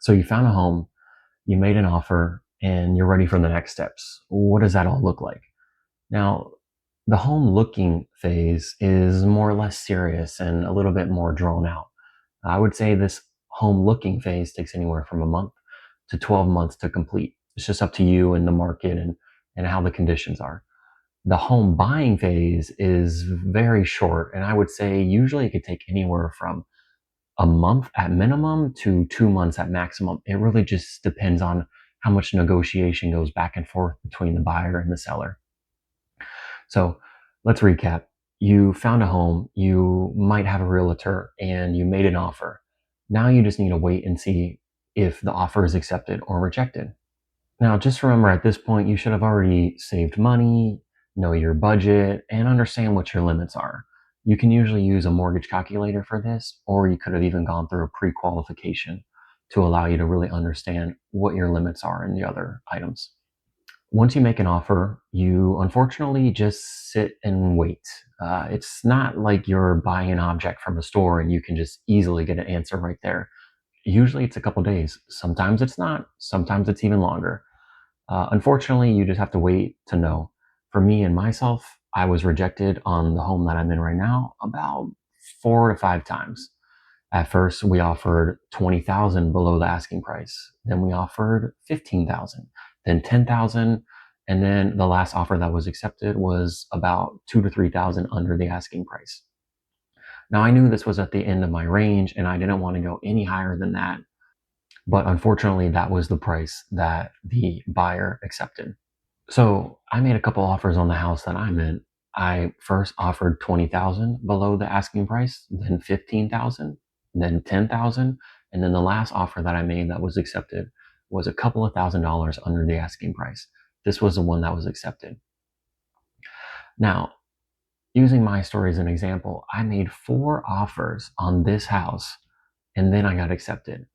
So you found a home, you made an offer, and you're ready for the next steps. What does that all look like? Now, the home looking phase is more or less serious and a little bit more drawn out. I would say this home looking phase takes anywhere from a month to 12 months to complete. It's just up to you and the market and how the conditions are. The home buying phase is very short, and I would say usually it could take anywhere from a month at minimum to 2 months at maximum. It really just depends on how much negotiation goes back and forth between the buyer and the seller. So let's recap. You found a home, you might have a realtor, and you made an offer. Now you just need to wait and see if the offer is accepted or rejected. Now, just remember at this point, you should have already saved money, know your budget, and understand what your limits are. You can usually use a mortgage calculator for this, or you could have even gone through a pre qualification to allow you to really understand what your limits are in the other items. Once you make an offer, you unfortunately just sit and wait. It's not like you're buying an object from a store and you can just easily get an answer right there. Usually it's a couple days. Sometimes it's not. Sometimes it's even longer. Unfortunately, you just have to wait to know. For me and myself, I was rejected on the home that I'm in right now about 4 to 5 times. At first, we offered 20,000 below the asking price. Then we offered 15,000, then 10,000, and then the last offer that was accepted was about 2 to 3,000 under the asking price. Now I knew this was at the end of my range, and I didn't want to go any higher than that. But unfortunately, that was the price that the buyer accepted. So I made a couple offers on the house that I'm in. I first offered 20,000 below the asking price, then 15,000, then 10,000, and then the last offer that I made that was accepted was a couple of $1,000s under the asking price. This was the one that was accepted. Now, using my story as an example, I made 4 offers on this house and then I got accepted.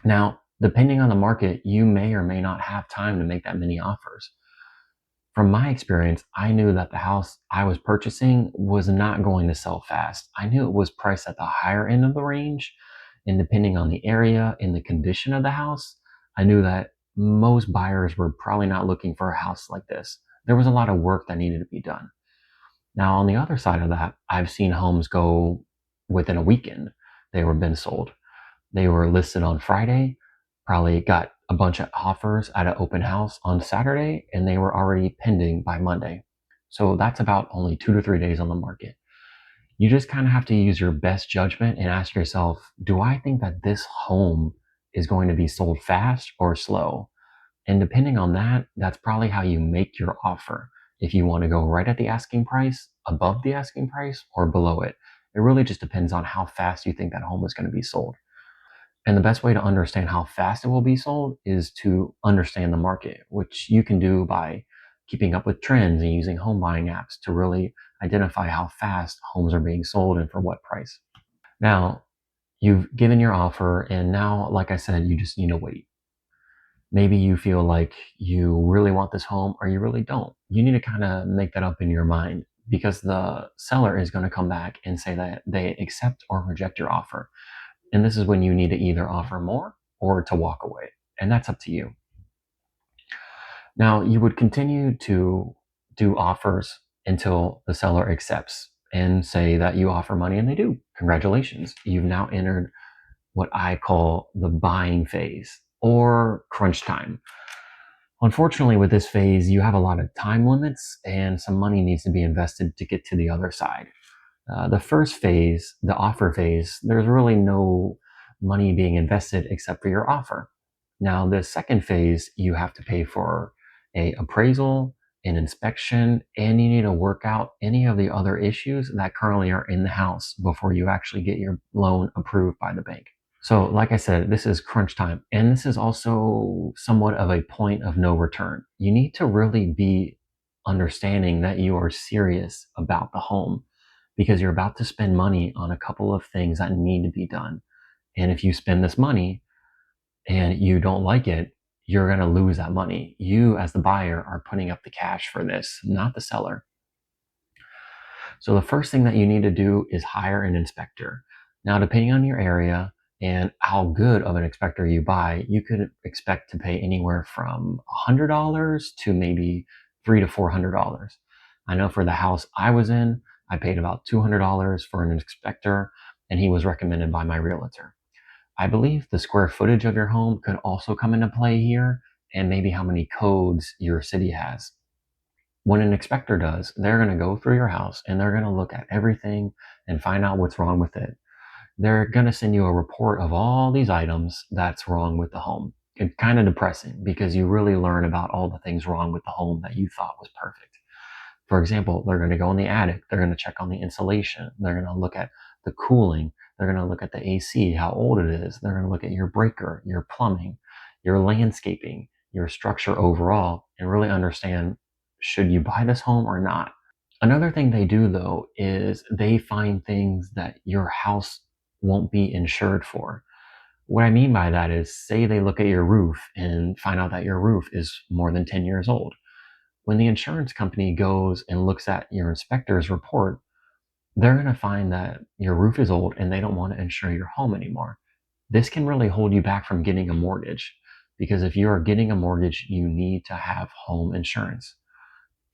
Now, depending on the market, you may or may not have time to make that many offers. From my experience, I knew that the house I was purchasing was not going to sell fast. I knew it was priced at the higher end of the range, and depending on the area and the condition of the house, I knew that most buyers were probably not looking for a house like this. There was a lot of work that needed to be done. Now, on the other side of that, I've seen homes go within a weekend. They were been sold. They were listed on Friday, probably got a bunch of offers at an open house on Saturday, and they were already pending by Monday. So that's about only 2 to 3 days on the market. You just kind of have to use your best judgment and ask yourself, do I think that this home is going to be sold fast or slow? And depending on that, that's probably how you make your offer. If you want to go right at the asking price, above the asking price, or below it. It really just depends on how fast you think that home is going to be sold. And the best way to understand how fast it will be sold is to understand the market, which you can do by keeping up with trends and using home buying apps to really identify how fast homes are being sold and for what price. Now, you've given your offer, and now, like I said, you just need to wait. Maybe you feel like you really want this home or you really don't. You need to kind of make that up in your mind because the seller is going to come back and say that they accept or reject your offer. And this is when you need to either offer more or to walk away. And that's up to you. Now, you would continue to do offers until the seller accepts and say that you offer money, and they do. Congratulations. You've now entered what I call the buying phase or crunch time. Unfortunately, with this phase, you have a lot of time limits and some money needs to be invested to get to the other side. The first phase, the offer phase, there's really no money being invested except for your offer. Now, the second phase, you have to pay for a appraisal, an inspection, and you need to work out any of the other issues that currently are in the house before you actually get your loan approved by the bank. So, like I said, this is crunch time, and this is also somewhat of a point of no return. You need to really be understanding that you are serious about the home because you're about to spend money on a couple of things that need to be done. And if you spend this money and you don't like it, you're going to lose that money. You, as the buyer, are putting up the cash for this, not the seller. So the first thing that you need to do is hire an inspector. Now, depending on your area and how good of an inspector you buy, you could expect to pay anywhere from $100 to maybe $300 to $400. I know for the house I was in, I paid about $200 for an inspector, and he was recommended by my realtor. I believe the square footage of your home could also come into play here, and maybe how many codes your city has. When an inspector does, they're going to go through your house and they're going to look at everything and find out what's wrong with it. They're going to send you a report of all these items that's wrong with the home. It's kind of depressing because you really learn about all the things wrong with the home that you thought was perfect. For example, they're going to go in the attic. They're going to check on the insulation. They're going to look at the cooling. They're going to look at the AC, how old it is. They're going to look at your breaker, your plumbing, your landscaping, your structure overall, and really understand, should you buy this home or not? Another thing they do though is they find things that your house won't be insured for. What I mean by that is, say they look at your roof and find out that your roof is more than 10 years old. When the insurance company goes and looks at your inspector's report, they're going to find that your roof is old and they don't want to insure your home anymore. This can really hold you back from getting a mortgage, because if you are getting a mortgage, you need to have home insurance.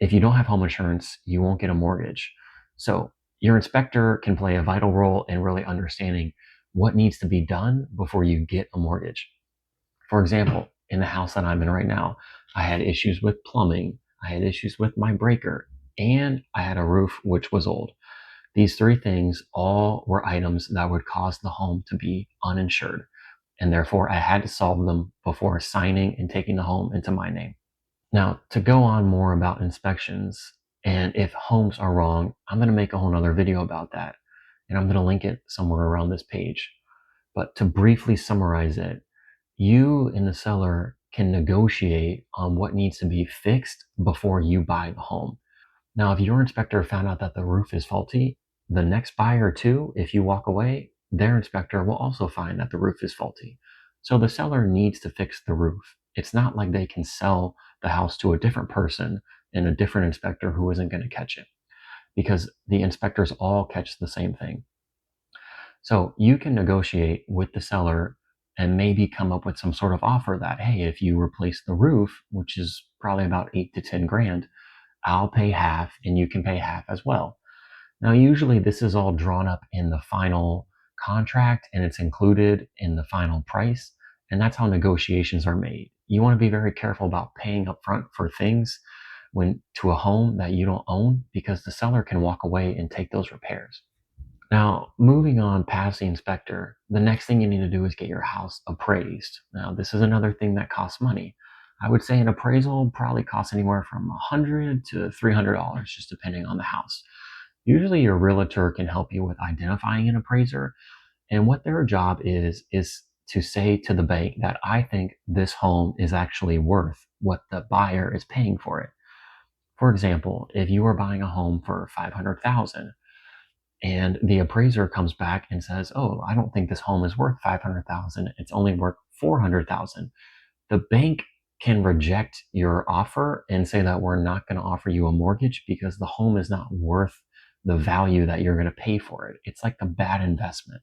If you don't have home insurance, you won't get a mortgage. So your inspector can play a vital role in really understanding what needs to be done before you get a mortgage. For example, in the house that I'm in right now, I had issues with plumbing, I had issues with my breaker, and I had a roof which was old. These three things all were items that would cause the home to be uninsured. And therefore, I had to solve them before signing and taking the home into my name. Now, to go on more about inspections and if homes are wrong, I'm going to make a whole nother video about that. And I'm going to link it somewhere around this page. But to briefly summarize it, you and the seller can negotiate on what needs to be fixed before you buy the home. Now, if your inspector found out that the roof is faulty, the next buyer too, if you walk away, their inspector will also find that the roof is faulty. So the seller needs to fix the roof. It's not like they can sell the house to a different person and a different inspector who isn't going to catch it, because the inspectors all catch the same thing. So you can negotiate with the seller and maybe come up with some sort of offer that, hey, if you replace the roof, which is probably about 8 to 10 grand, I'll pay half and you can pay half as well. Now, usually this is all drawn up in the final contract and it's included in the final price. And that's how negotiations are made. You want to be very careful about paying upfront for things when to a home that you don't own, because the seller can walk away and take those repairs. Now, moving on past the inspector, the next thing you need to do is get your house appraised. Now, this is another thing that costs money. I would say an appraisal probably costs anywhere from $100 to $300, just depending on the house. Usually, your realtor can help you with identifying an appraiser, and what their job is to say to the bank that I think this home is actually worth what the buyer is paying for it. For example, if you are buying a home for 500,000 and the appraiser comes back and says, "Oh, I don't think this home is worth 500,000. It's only worth 400,000." The bank can reject your offer and say that we're not going to offer you a mortgage because the home is not worth the value that you're going to pay for it. It's like a bad investment.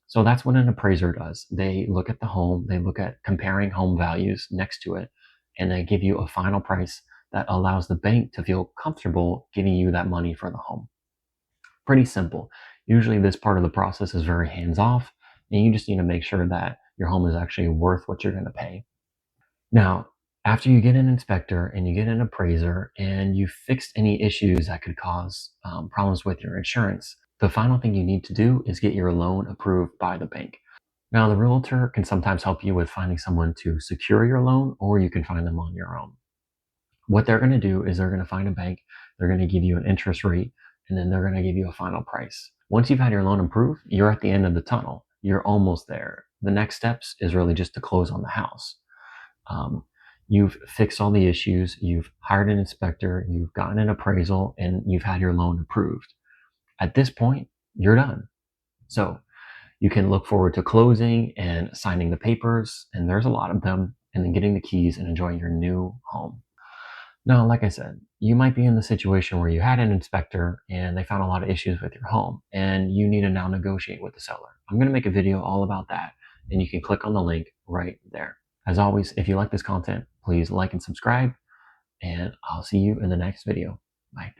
So that's what an appraiser does. They look at the home, they look at comparing home values next to it, and they give you a final price that allows the bank to feel comfortable giving you that money for the home. Pretty simple. Usually this part of the process is very hands off, and you just need to make sure that your home is actually worth what you're going to pay. Now, after you get an inspector and you get an appraiser and you fixed any issues that could cause problems with your insurance, the final thing you need to do is get your loan approved by the bank. Now, the realtor can sometimes help you with finding someone to secure your loan, or you can find them on your own. What they're going to do is they're going to find a bank, they're going to give you an interest rate, and then they're going to give you a final price. Once you've had your loan approved, you're at the end of the tunnel. You're almost there. The next steps is really just to close on the house. Um, you've fixed all the issues, you've hired an inspector, you've gotten an appraisal, and you've had your loan approved. At this point, you're done. So you can look forward to closing and signing the papers, and there's a lot of them, and then getting the keys and enjoying your new home. Now, like I said, you might be in the situation where you had an inspector and they found a lot of issues with your home and you need to now negotiate with the seller. I'm going to make a video all about that, and you can click on the link right there. As always, if you like this content, please like and subscribe, and I'll see you in the next video. Bye.